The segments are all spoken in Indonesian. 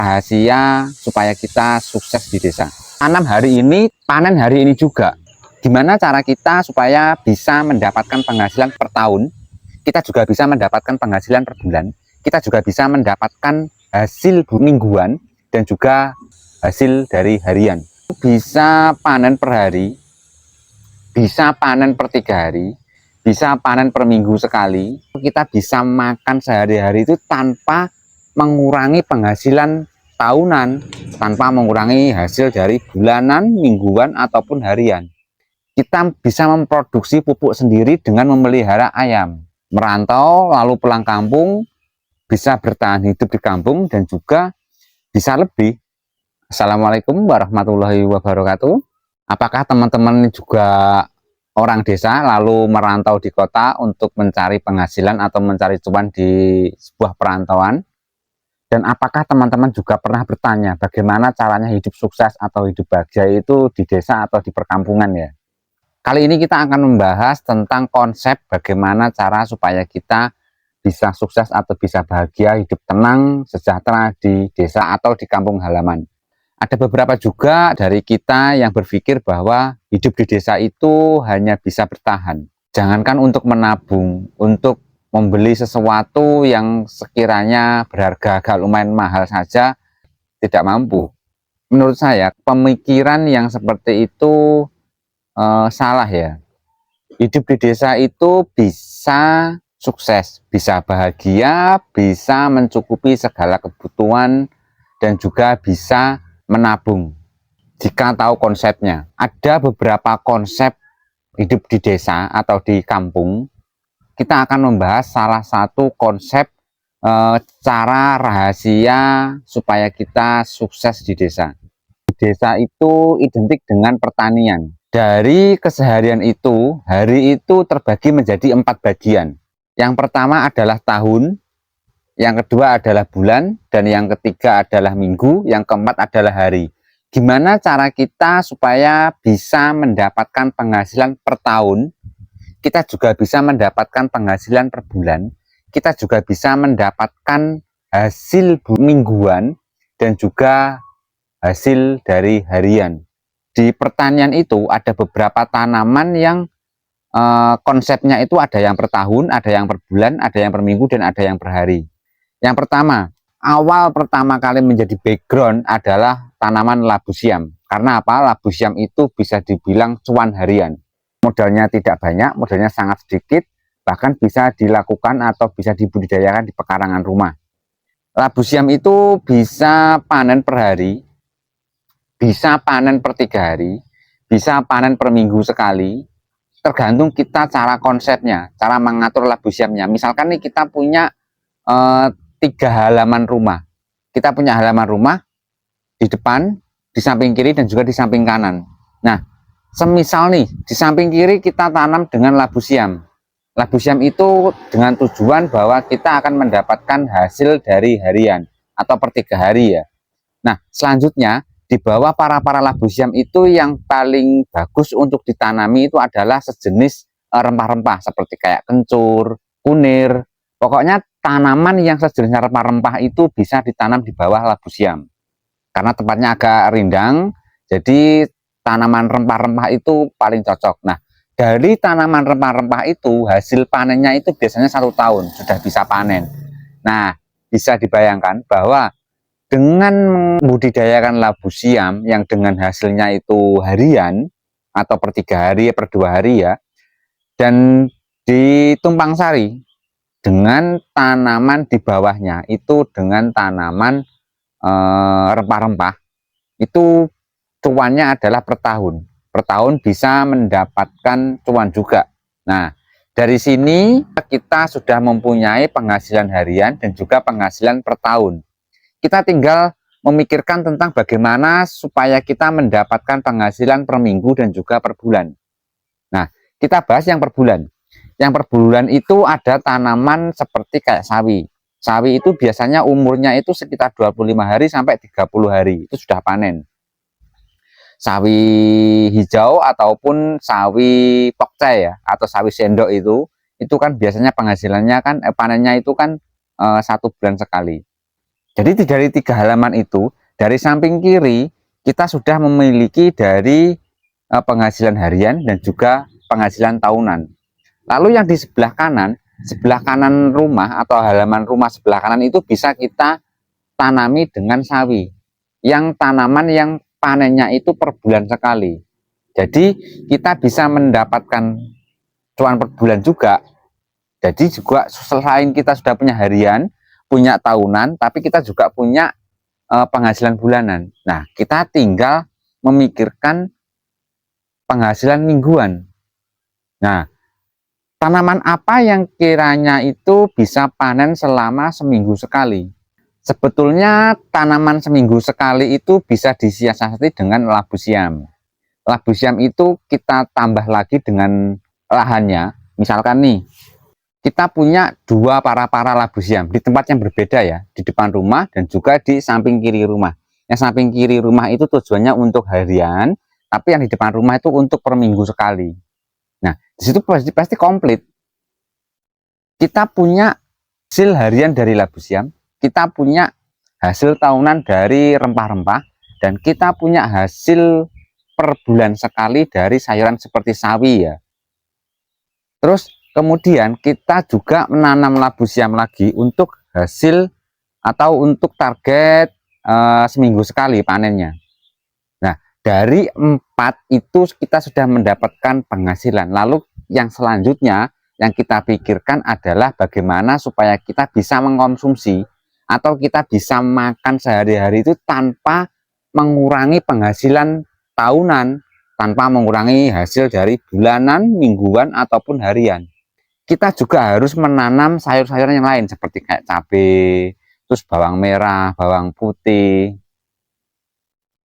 rahasia supaya kita sukses di desa. Tanam hari ini, panen hari ini juga. Gimana cara kita supaya bisa mendapatkan penghasilan per tahun, kita juga bisa mendapatkan penghasilan per bulan, kita juga bisa mendapatkan hasil mingguan dan juga hasil dari harian. Bisa panen per hari, bisa panen per 3 hari, bisa panen per minggu sekali. Kita bisa makan sehari-hari itu tanpa mengurangi penghasilan tahunan, tanpa mengurangi hasil dari bulanan, mingguan, ataupun harian. Kita bisa memproduksi pupuk sendiri dengan memelihara ayam. Merantau, lalu pulang kampung, bisa bertahan hidup di kampung, dan juga bisa lebih. Assalamualaikum warahmatullahi wabarakatuh. Apakah teman-teman juga orang desa lalu merantau di kota untuk mencari penghasilan atau mencari cuan di sebuah perantauan? Dan apakah teman-teman juga pernah bertanya bagaimana caranya hidup sukses atau hidup bahagia itu di desa atau di perkampungan ya? Kali ini kita akan membahas tentang konsep bagaimana cara supaya kita bisa sukses atau bisa bahagia, hidup tenang, sejahtera di desa atau di kampung halaman. Ada beberapa juga dari kita yang berpikir bahwa hidup di desa itu hanya bisa bertahan. Jangankan untuk menabung, untuk membeli sesuatu yang sekiranya berharga agak lumayan mahal saja tidak mampu. Menurut saya pemikiran yang seperti itu salah ya. Hidup di desa itu bisa sukses, bisa bahagia, bisa mencukupi segala kebutuhan, dan juga bisa menabung jika tahu konsepnya. Ada beberapa konsep hidup di desa atau di kampung. Kita akan membahas salah satu konsep cara rahasia supaya kita sukses di desa. Di desa itu identik dengan pertanian. Dari keseharian itu, hari itu terbagi menjadi 4 bagian. Yang pertama adalah tahun, yang kedua adalah bulan, dan yang ketiga adalah minggu, yang keempat adalah hari. Gimana cara kita supaya bisa mendapatkan penghasilan per tahun, kita juga bisa mendapatkan penghasilan per bulan, kita juga bisa mendapatkan hasil mingguan, dan juga hasil dari harian. Di pertanian itu ada beberapa tanaman yang konsepnya itu ada yang per tahun, ada yang per bulan, ada yang per minggu, dan ada yang per hari. Yang pertama, awal pertama kali menjadi background adalah tanaman labu siam. Karena apa? Labu siam itu bisa dibilang cuan harian. Modalnya tidak banyak, modalnya sangat sedikit, bahkan bisa dilakukan atau bisa dibudidayakan di pekarangan rumah. Labu siam itu bisa panen per hari, bisa panen per 3 hari, bisa panen per minggu sekali, tergantung kita cara konsepnya, cara mengatur labu siamnya. Misalkan nih kita punya 3 halaman rumah. Kita punya halaman rumah di depan, di samping kiri, dan juga di samping kanan. Nah, semisal nih, di samping kiri kita tanam dengan labu siam. Labu siam itu dengan tujuan bahwa kita akan mendapatkan hasil dari harian atau per 3 hari ya. Nah, selanjutnya di bawah para labu siam itu yang paling bagus untuk ditanami itu adalah sejenis rempah-rempah seperti kayak kencur, kunir. Pokoknya tanaman yang sejenis rempah-rempah itu bisa ditanam di bawah labu siam. Karena tempatnya agak rindang, jadi tanaman rempah-rempah itu paling cocok. Nah, dari tanaman rempah-rempah itu hasil panennya itu biasanya 1 tahun sudah bisa panen. Nah, bisa dibayangkan bahwa dengan membudidayakan labu siam yang dengan hasilnya itu harian atau per 3 hari, per 2 hari ya, dan ditumpang sari dengan tanaman di bawahnya itu dengan tanaman rempah-rempah, itu cuannya adalah per tahun. Per tahun bisa mendapatkan cuan juga. Nah, dari sini kita sudah mempunyai penghasilan harian dan juga penghasilan per tahun. Kita tinggal memikirkan tentang bagaimana supaya kita mendapatkan penghasilan per minggu dan juga per bulan. Nah, kita bahas yang per bulan. Yang per bulan itu ada tanaman seperti kayak sawi. Sawi itu biasanya umurnya itu sekitar 25 hari sampai 30 hari, itu sudah panen. Sawi hijau ataupun sawi pokcai ya, atau sawi sendok itu kan biasanya penghasilannya kan panennya itu kan 1 bulan sekali. Jadi dari 3 halaman itu, dari samping kiri kita sudah memiliki dari penghasilan harian dan juga penghasilan tahunan. Lalu yang di sebelah kanan rumah atau halaman rumah sebelah kanan itu bisa kita tanami dengan sawi. Yang tanaman yang panennya itu per bulan sekali. Jadi kita bisa mendapatkan cuan per bulan juga. Jadi juga selain kita sudah punya harian, punya tahunan, tapi kita juga punya penghasilan bulanan. Nah, kita tinggal memikirkan penghasilan mingguan. Nah, tanaman apa yang kiranya itu bisa panen selama seminggu sekali? Sebetulnya tanaman seminggu sekali itu bisa disiasati dengan labu siam. Labu siam itu kita tambah lagi dengan lahannya. Misalkan nih, kita punya 2 para labu siam di tempat yang berbeda ya, di depan rumah dan juga di samping kiri rumah. Yang samping kiri rumah itu tujuannya untuk harian, tapi yang di depan rumah itu untuk per minggu sekali. Nah, di situ pasti komplit. Kita punya hasil harian dari labu siam, kita punya hasil tahunan dari rempah-rempah, dan kita punya hasil per bulan sekali dari sayuran seperti sawi ya. Terus kemudian kita juga menanam labu siam lagi untuk hasil atau untuk target seminggu sekali panennya. Nah, dari 4 itu kita sudah mendapatkan penghasilan. Lalu yang selanjutnya yang kita pikirkan adalah bagaimana supaya kita bisa mengkonsumsi atau kita bisa makan sehari-hari itu tanpa mengurangi penghasilan tahunan, tanpa mengurangi hasil dari bulanan, mingguan, ataupun harian. Kita juga harus menanam sayur-sayuran yang lain seperti kayak cabai, terus bawang merah, bawang putih.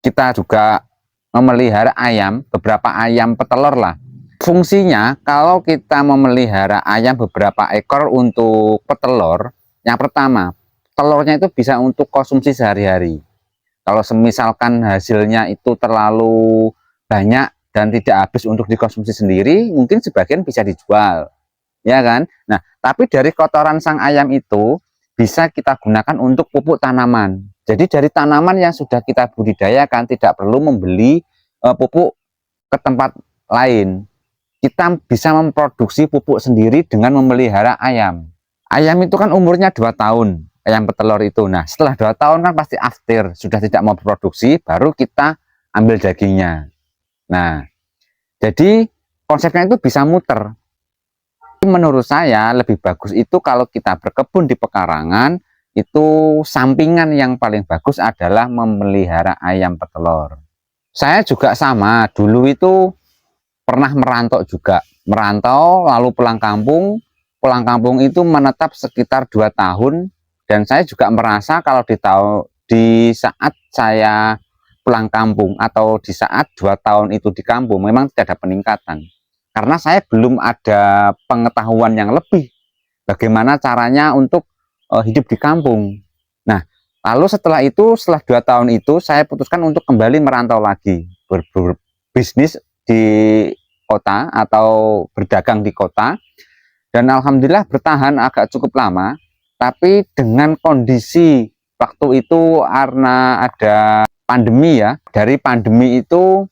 Kita juga memelihara ayam, beberapa ayam petelur lah. Fungsinya kalau kita memelihara ayam beberapa ekor untuk petelur, yang pertama, telurnya itu bisa untuk konsumsi sehari-hari. Kalau semisalkan hasilnya itu terlalu banyak dan tidak habis untuk dikonsumsi sendiri, mungkin sebagian bisa dijual, ya kan? Nah, tapi dari kotoran sang ayam itu bisa kita gunakan untuk pupuk tanaman. Jadi dari tanaman yang sudah kita budidayakan tidak perlu membeli pupuk ke tempat lain. Kita bisa memproduksi pupuk sendiri dengan memelihara ayam. Ayam itu kan umurnya 2 tahun, ayam petelur itu. Nah, setelah 2 tahun kan pasti after, sudah tidak mau produksi, baru kita ambil dagingnya. Nah, jadi konsepnya itu bisa muter. Menurut saya lebih bagus itu kalau kita berkebun di pekarangan, itu sampingan yang paling bagus adalah memelihara ayam petelur. Saya juga sama, dulu itu pernah merantau juga, merantau lalu pulang kampung itu menetap sekitar 2 tahun, dan saya juga merasa kalau di saat saya pulang kampung atau di saat 2 tahun itu di kampung memang tidak ada peningkatan, karena saya belum ada pengetahuan yang lebih bagaimana caranya untuk hidup di kampung. Nah, lalu setelah 2 tahun itu saya putuskan untuk kembali merantau lagi, berbisnis di kota atau berdagang di kota, dan alhamdulillah bertahan agak cukup lama. Tapi dengan kondisi waktu itu karena ada pandemi ya, dari pandemi itu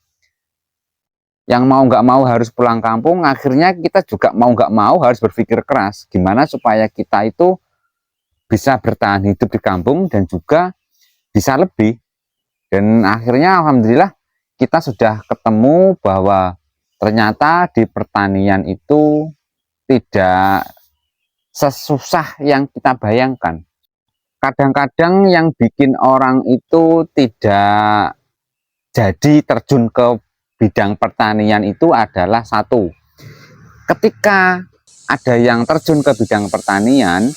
yang mau nggak mau harus pulang kampung, akhirnya kita juga mau nggak mau harus berpikir keras gimana supaya kita itu bisa bertahan hidup di kampung dan juga bisa lebih. Dan akhirnya alhamdulillah kita sudah ketemu bahwa ternyata di pertanian itu tidak sesusah yang kita bayangkan. Kadang-kadang yang bikin orang itu tidak jadi terjun ke bidang pertanian itu adalah satu, ketika ada yang terjun ke bidang pertanian,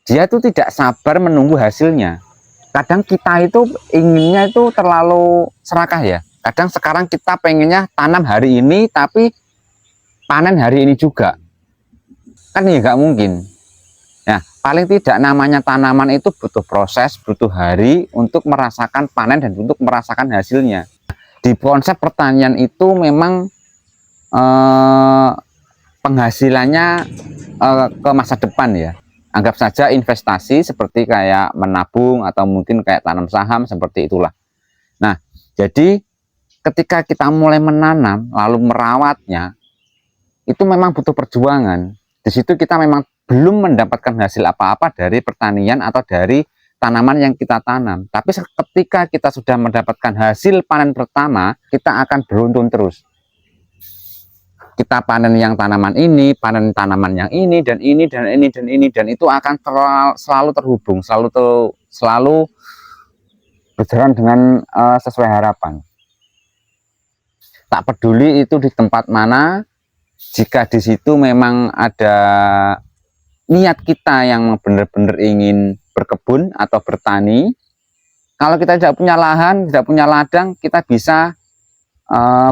dia itu tidak sabar menunggu hasilnya. Kadang kita itu inginnya itu terlalu serakah ya. Kadang sekarang kita pengennya tanam hari ini tapi panen hari ini juga, kan ya nggak mungkin. Nah, paling tidak namanya tanaman itu butuh proses, butuh hari untuk merasakan panen dan untuk merasakan hasilnya. Di konsep pertanian itu memang penghasilannya ke masa depan ya. Anggap saja investasi seperti kayak menabung atau mungkin kayak tanam saham seperti itulah. Nah, jadi ketika kita mulai menanam lalu merawatnya, itu memang butuh perjuangan. Di situ kita memang belum mendapatkan hasil apa-apa dari pertanian atau dari tanaman yang kita tanam. Tapi ketika kita sudah mendapatkan hasil panen pertama, kita akan beruntun terus. Kita panen yang tanaman ini, panen tanaman yang ini, dan ini, dan ini, dan ini, dan itu akan selalu terhubung, selalu berjalan dengan sesuai harapan. Tak peduli itu di tempat mana, jika di situ memang ada niat kita yang benar-benar ingin berkebun atau bertani, kalau kita tidak punya lahan, tidak punya ladang, kita bisa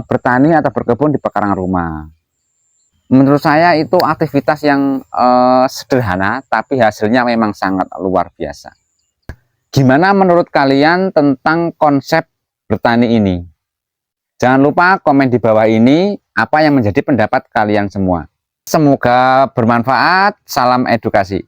bertani atau berkebun di pekarangan rumah. Menurut saya itu aktivitas yang sederhana, tapi hasilnya memang sangat luar biasa. Gimana menurut kalian tentang konsep bertani ini? Jangan lupa komen di bawah ini apa yang menjadi pendapat kalian semua. Semoga bermanfaat. Salam edukasi.